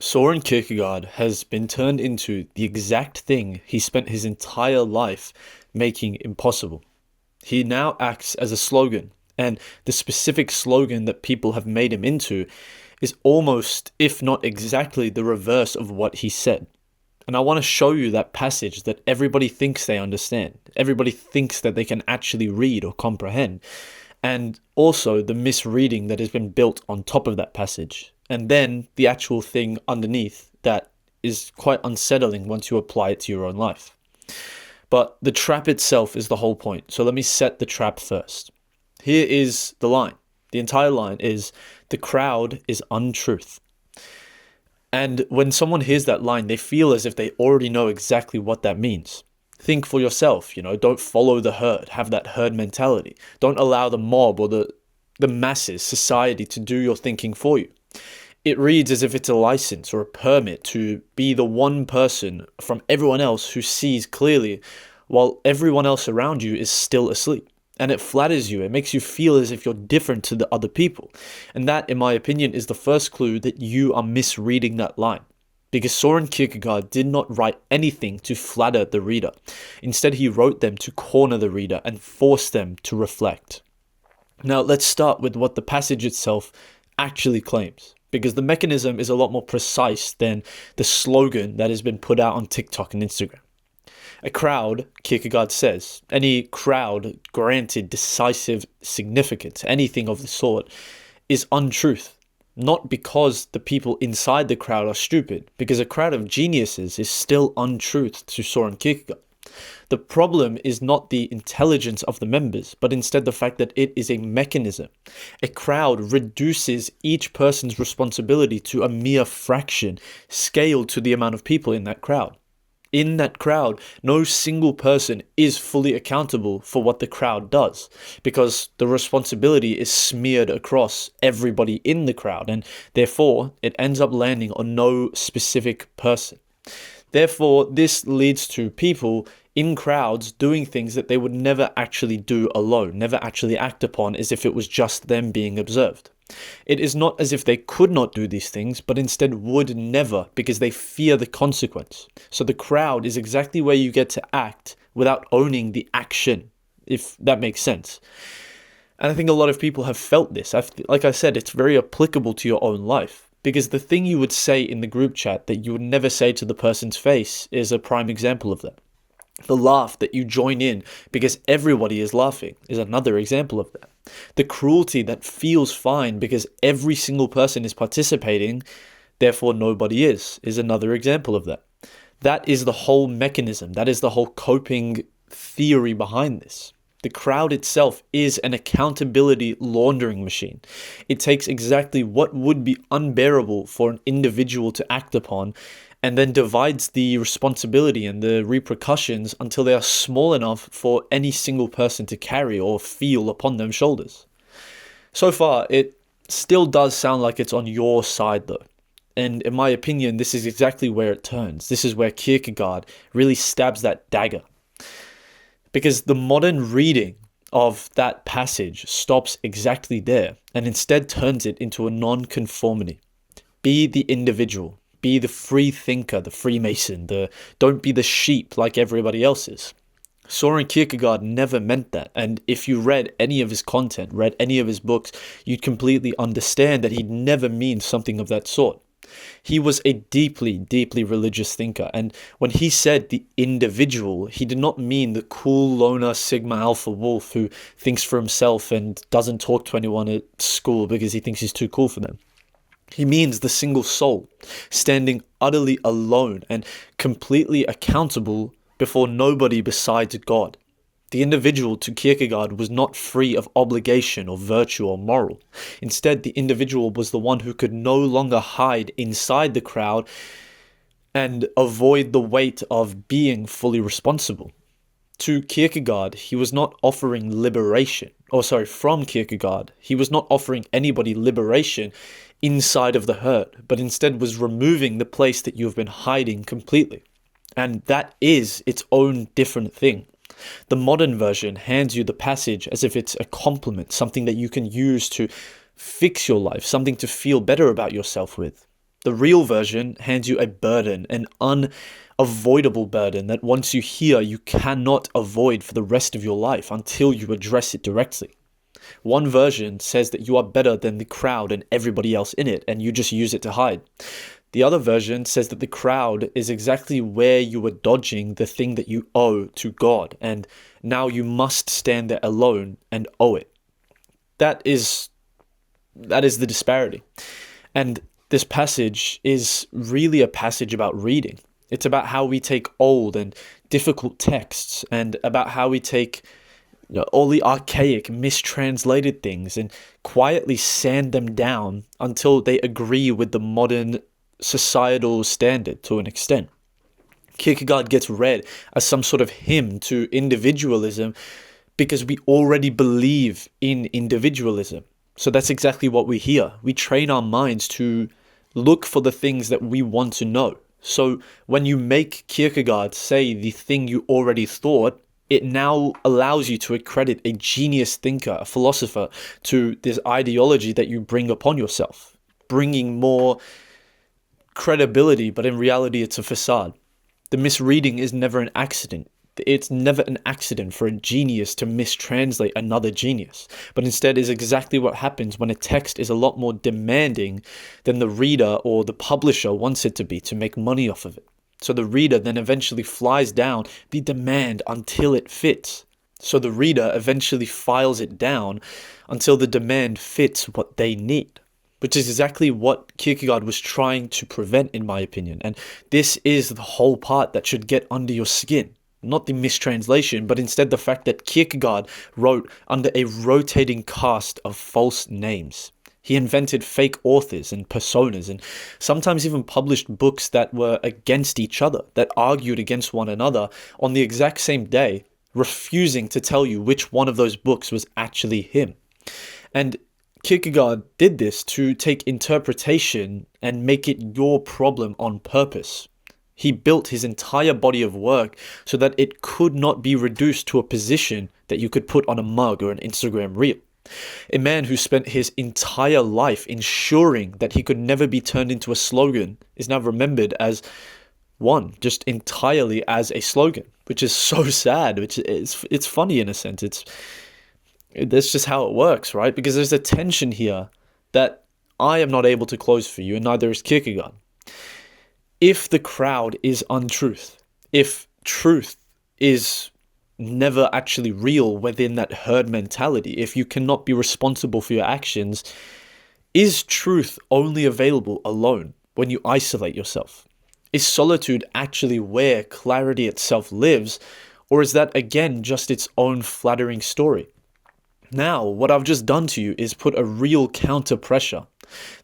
Soren Kierkegaard has been turned into the exact thing he spent his entire life making impossible. He now acts as a slogan, and the specific slogan that people have made him into is almost, if not exactly, the reverse of what he said. And I want to show you that passage that everybody thinks they understand. Everybody thinks that they can actually read or comprehend. And also the misreading that has been built on top of that passage. And then the actual thing underneath that is quite unsettling once you apply it to your own life. But the trap itself is the whole point. So let me set the trap first. Here is the line. The entire line is, the crowd is untruth. And when someone hears that line, they feel as if they already know exactly what that means. Think for yourself, don't follow the herd, have that herd mentality. Don't allow the mob or the masses, society to do your thinking for you. It reads as if it's a license or a permit to be the one person from everyone else who sees clearly while everyone else around you is still asleep. And it flatters you. It makes you feel as if you're different to the other people. And that, in my opinion, is the first clue that you are misreading that line. Because Soren Kierkegaard did not write anything to flatter the reader. Instead, he wrote them to corner the reader and force them to reflect. Now, let's start with what the passage itself actually claims. Because the mechanism is a lot more precise than the slogan that has been put out on TikTok and Instagram. A crowd, Kierkegaard says, any crowd granted decisive significance, anything of the sort, is untruth. Not because the people inside the crowd are stupid, because a crowd of geniuses is still untruth to Soren Kierkegaard. The problem is not the intelligence of the members, but instead the fact that it is a mechanism. A crowd reduces each person's responsibility to a mere fraction, scaled to the amount of people in that crowd. In that crowd, no single person is fully accountable for what the crowd does, because the responsibility is smeared across everybody in the crowd, and therefore it ends up landing on no specific person. Therefore, this leads to people in crowds doing things that they would never actually do alone, never actually act upon as if it was just them being observed. It is not as if they could not do these things, but instead would never, because they fear the consequence. So the crowd is exactly where you get to act without owning the action, if that makes sense. And I think a lot of people have felt this. Like I said, it's very applicable to your own life. Because the thing you would say in the group chat that you would never say to the person's face is a prime example of that. The laugh that you join in because everybody is laughing is another example of that. The cruelty that feels fine because every single person is participating, therefore nobody is another example of that. That is the whole mechanism. That is the whole coping theory behind this. The crowd itself is an accountability laundering machine. It takes exactly what would be unbearable for an individual to act upon and then divides the responsibility and the repercussions until they are small enough for any single person to carry or feel upon their shoulders. So far, it still does sound like it's on your side though. And in my opinion, this is exactly where it turns. This is where Kierkegaard really stabs that dagger. Because the modern reading of that passage stops exactly there and instead turns it into a non-conformity. Be the individual. Be the free thinker, the Freemason. Don't be the sheep like everybody else is. Soren Kierkegaard never meant that. And if you read any of his content, read any of his books, you'd completely understand that he'd never mean something of that sort. He was a deeply, deeply religious thinker. And when he said the individual, he did not mean the cool loner Sigma Alpha wolf who thinks for himself and doesn't talk to anyone at school because he thinks he's too cool for them. He means the single soul, standing utterly alone and completely accountable before nobody besides God. The individual to Kierkegaard was not free of obligation or virtue or moral. Instead, the individual was the one who could no longer hide inside the crowd and avoid the weight of being fully responsible. To Kierkegaard, he was not offering from Kierkegaard, he was not offering anybody liberation inside of the herd, but instead was removing the place that you have been hiding completely. And that is its own different thing. The modern version hands you the passage as if it's a compliment, something that you can use to fix your life, something to feel better about yourself with. The real version hands you a burden, an unavoidable burden that once you hear, you cannot avoid for the rest of your life until you address it directly. One version says that you are better than the crowd and everybody else in it, and you just use it to hide. The other version says that the crowd is exactly where you were dodging the thing that you owe to God, and now you must stand there alone and owe it. That is the disparity. And this passage is really a passage about reading. It's about how we take old and difficult texts, and about how we take all the archaic, mistranslated things and quietly sand them down until they agree with the modern societal standard to an extent. Kierkegaard gets read as some sort of hymn to individualism because we already believe in individualism. So that's exactly what we hear. We train our minds to look for the things that we want to know. So when you make Kierkegaard say the thing you already thought, it now allows you to accredit a genius thinker, a philosopher, to this ideology that you bring upon yourself, bringing more credibility, but in reality it's a facade. The misreading is never an accident. It's never an accident for a genius to mistranslate another genius, but instead is exactly what happens when a text is a lot more demanding than the reader or the publisher wants it to make money off of it. So the reader then eventually flies down the demand until it fits. So the reader eventually files it down until the demand fits what they need, which is exactly what Kierkegaard was trying to prevent, in my opinion. And this is the whole part that should get under your skin. Not the mistranslation, but instead the fact that Kierkegaard wrote under a rotating cast of false names. He invented fake authors and personas, and sometimes even published books that were against each other, that argued against one another on the exact same day, refusing to tell you which one of those books was actually him. And Kierkegaard did this to take interpretation and make it your problem on purpose. He built his entire body of work so that it could not be reduced to a position that you could put on a mug or an Instagram reel. A man who spent his entire life ensuring that he could never be turned into a slogan is now remembered as one, just entirely as a slogan, which is so sad, which it's funny in a sense. That's just how it works, right? Because there's a tension here that I am not able to close for you, and neither is Kierkegaard. If the crowd is untruth, if truth is never actually real within that herd mentality, if you cannot be responsible for your actions, is truth only available alone when you isolate yourself? Is solitude actually where clarity itself lives, or is that again just its own flattering story? Now, what I've just done to you is put a real counter pressure.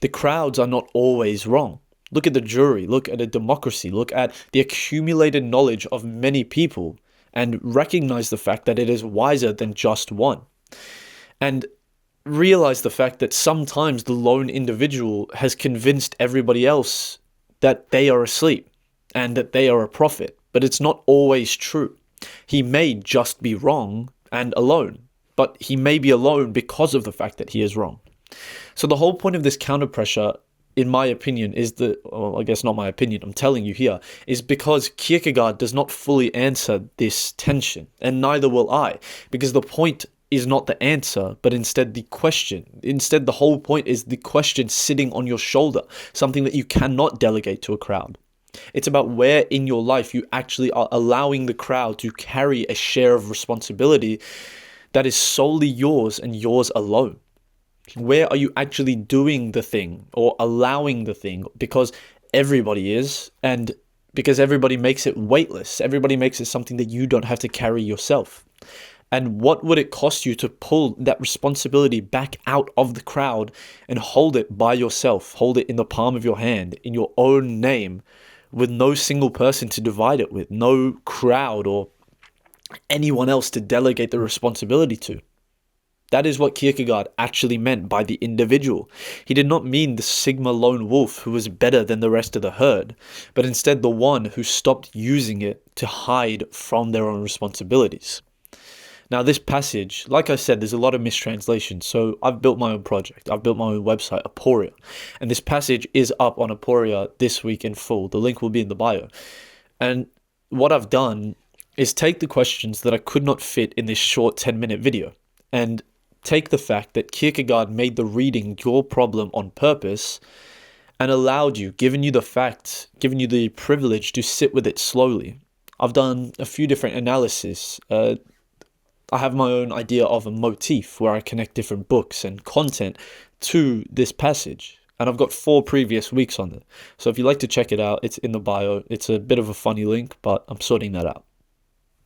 The crowds are not always wrong. Look at the jury, look at a democracy, look at the accumulated knowledge of many people, and recognize the fact that it is wiser than just one. And realize the fact that sometimes the lone individual has convinced everybody else that they are asleep and that they are a prophet, but it's not always true. He may just be wrong and alone, but he may be alone because of the fact that he is wrong. So the whole point of this counter pressure, in my opinion, I guess not my opinion, I'm telling you here, is because Kierkegaard does not fully answer this tension, and neither will I, because the point is not the answer, but instead the question. Instead, the whole point is the question sitting on your shoulder, something that you cannot delegate to a crowd. It's about where in your life you actually are allowing the crowd to carry a share of responsibility that is solely yours and yours alone. Where are you actually doing the thing or allowing the thing because everybody is, and because everybody makes it weightless, everybody makes it something that you don't have to carry yourself? And what would it cost you to pull that responsibility back out of the crowd and hold it by yourself, hold it in the palm of your hand, in your own name, with no single person to divide it with, no crowd or anyone else to delegate the responsibility to? That is what Kierkegaard actually meant by the individual. He did not mean the Sigma lone wolf who was better than the rest of the herd, but instead the one who stopped using it to hide from their own responsibilities. Now, this passage, like I said, there's a lot of mistranslation. So I've built my own project. I've built my own website, Aporia. And this passage is up on Aporia this week in full. The link will be in the bio. And what I've done is take the questions that I could not fit in this short 10-minute video and take the fact that Kierkegaard made the reading your problem on purpose and allowed you, given you the facts, given you the privilege to sit with it slowly. I've done a few different analyses. I have my own idea of a motif where I connect different books and content to this passage. And I've got 4 previous weeks on it. So if you'd like to check it out, it's in the bio. It's a bit of a funny link, but I'm sorting that out.